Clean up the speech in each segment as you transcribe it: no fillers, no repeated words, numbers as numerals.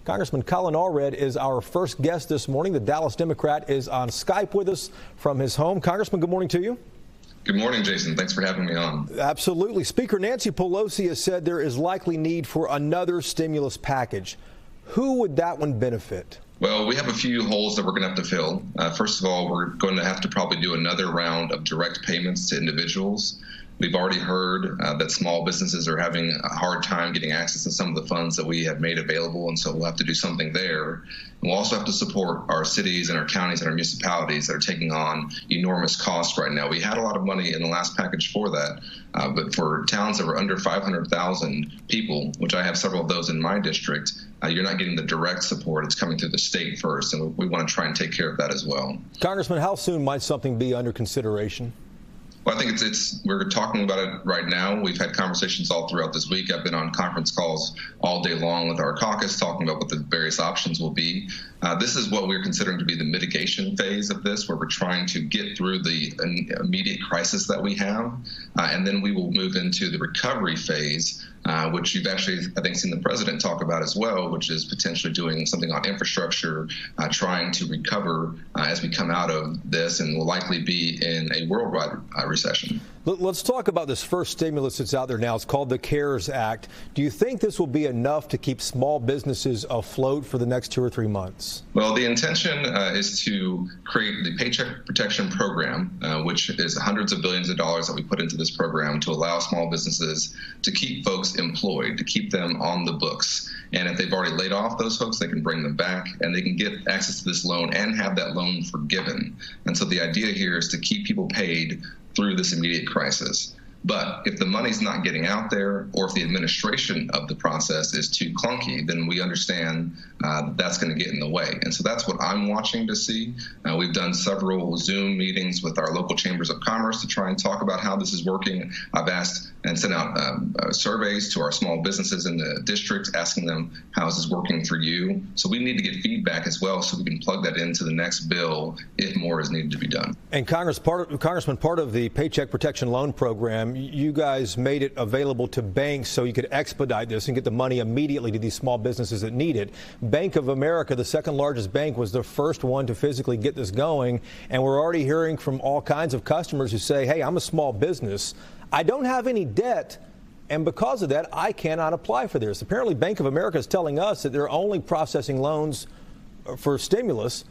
Congressman Collin Allred is our first guest this morning. The Dallas Democrat is on Skype with us from his home. Congressman, good morning to you. Good morning, Jason. Thanks for having me on. Absolutely. Speaker Nancy Pelosi has said there is likely need for another stimulus package. Who would that one benefit? Well, we have a few holes that we're going to have to fill. First of all, we're going to have to probably do another round of direct payments to individuals. We've already heard that small businesses are having a hard time getting access to some of the funds that we have made available, and so we'll have to do something there. And we'll also have to support our cities and our counties and our municipalities that are taking on enormous costs right now. We had a lot of money in the last package for that, but for towns that were under 500,000 people, which I have several of those in my district, you're not getting the direct support. It's coming through the state first, and we want to try and take care of that as well. Congressman, how soon might something be under consideration? Well, I think we're talking about it right now. We've had conversations all throughout this week. I've been on conference calls all day long with our caucus talking about what the various options will be. This is what we're considering to be the mitigation phase of this, where we're trying to get through the immediate crisis that we have. And then we will move into the recovery phase, which you've actually, I think, seen the president talk about as well, which is potentially doing something on infrastructure, trying to recover as we come out of this, and will likely be in a worldwide recession. Let's talk about this first stimulus that's out there now. It's called the CARES Act. Do you think this will be enough to keep small businesses afloat for the next 2 or 3 months? Well, the intention is to create the Paycheck Protection Program, which is hundreds of billions of dollars that we put into this program to allow small businesses to keep folks employed, to keep them on the books. And if they've already laid off those folks, they can bring them back and they can get access to this loan and have that loan forgiven. And so the idea here is to keep people paid through this immediate crisis. But if the money's not getting out there, or if the administration of the process is too clunky, then we understand that's going to get in the way. And so that's what I'm watching to see. We've done several Zoom meetings with our local chambers of commerce to try and talk about how this is working. I've asked and sent out surveys to our small businesses in the district, asking them, how is this working for you? So we need to get feedback as well, so we can plug that into the next bill if more is needed to be done. And Congressman, part of the Paycheck Protection Loan Program, you guys made it available to banks so you could expedite this and get the money immediately to these small businesses that need it. Bank of America, the second largest bank, was the first one to physically get this going. And we're already hearing from all kinds of customers who say, hey, I'm a small business. I don't have any debt, and because of that, I cannot apply for this. Apparently, Bank of America is telling us that they're only processing loans for stimulus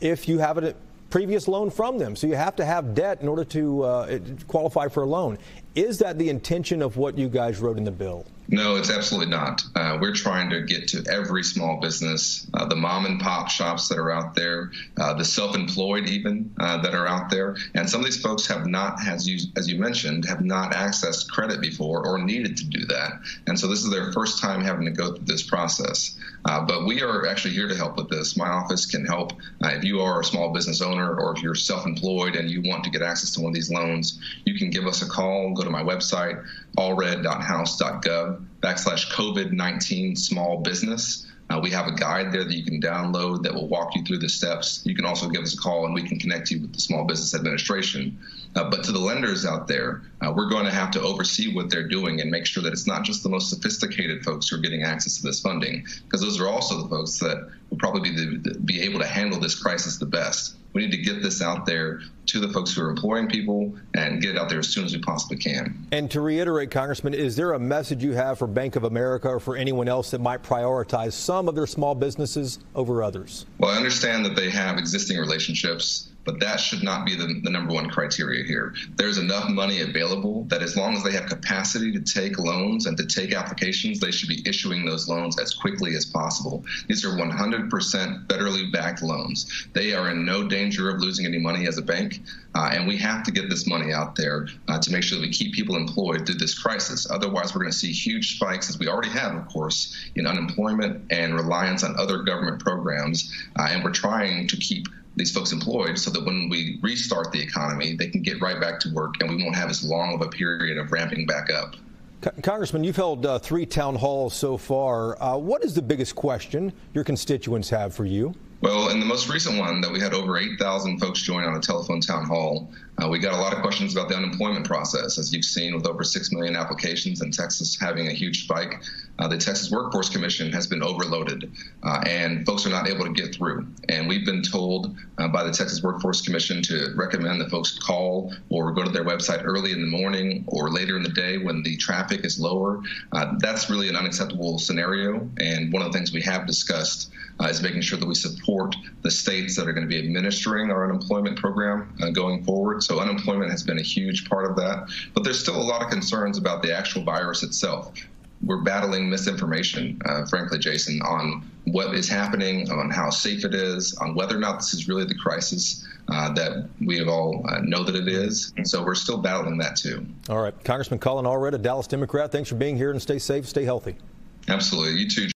if you have a previous loan from them. So you have to have debt in order to qualify for a loan. Is that the intention of what you guys wrote in the bill? No, it's absolutely not. We're trying to get to every small business, the mom and pop shops that are out there, the self-employed even that are out there. And some of these folks have not, as you mentioned, have not accessed credit before or needed to do that. And so this is their first time having to go through this process. But we are actually here to help with this. My office can help. If you are a small business owner, or if you're self-employed and you want to get access to one of these loans, you can give us a call. Go to my website, allred.house.gov/COVID-19 small business. We have a guide there that you can download that will walk you through the steps. You can also give us a call and we can connect you with the Small Business Administration. But to the lenders out there, we're going to have to oversee what they're doing and make sure that it's not just the most sophisticated folks who are getting access to this funding, because those are also the folks that will probably be able to handle this crisis the best. We need to get this out there to the folks who are employing people and get it out there as soon as we possibly can. And to reiterate, Congressman, is there a message you have for Bank of America or for anyone else that might prioritize some of their small businesses over others? Well, I understand that they have existing relationships, but that should not be the number one criteria here. There's enough money available that as long as they have capacity to take loans and to take applications, they should be issuing those loans as quickly as possible. These are 100% federally backed loans. They are in no danger of losing any money as a bank, and we have to get this money out there to make sure that we keep people employed through this crisis. Otherwise, we're going to see huge spikes, as we already have, of course, in unemployment and reliance on other government programs, and we're trying to keep these folks employed so that when we restart the economy, they can get right back to work and we won't have as long of a period of ramping back up. Congressman, you've held 3 town halls so far. What is the biggest question your constituents have for you? Well, in the most recent one that we had over 8,000 folks join on a telephone town hall, we got a lot of questions about the unemployment process. As you've seen, with over 6 million applications and Texas having a huge spike, the Texas Workforce Commission has been overloaded and folks are not able to get through. And we've been told by the Texas Workforce Commission to recommend that folks call or go to their website early in the morning or later in the day when the traffic is lower. That's really an unacceptable scenario. And one of the things we have discussed is making sure that we support the states that are going to be administering our unemployment program going forward. So unemployment has been a huge part of that. But there's still a lot of concerns about the actual virus itself. We're battling misinformation, frankly, Jason, on what is happening, on how safe it is, on whether or not this is really the crisis that we all know that it is. And so we're still battling that, too. All right. Congressman Collin Allred, a Dallas Democrat, thanks for being here, and stay safe, stay healthy. Absolutely. You too.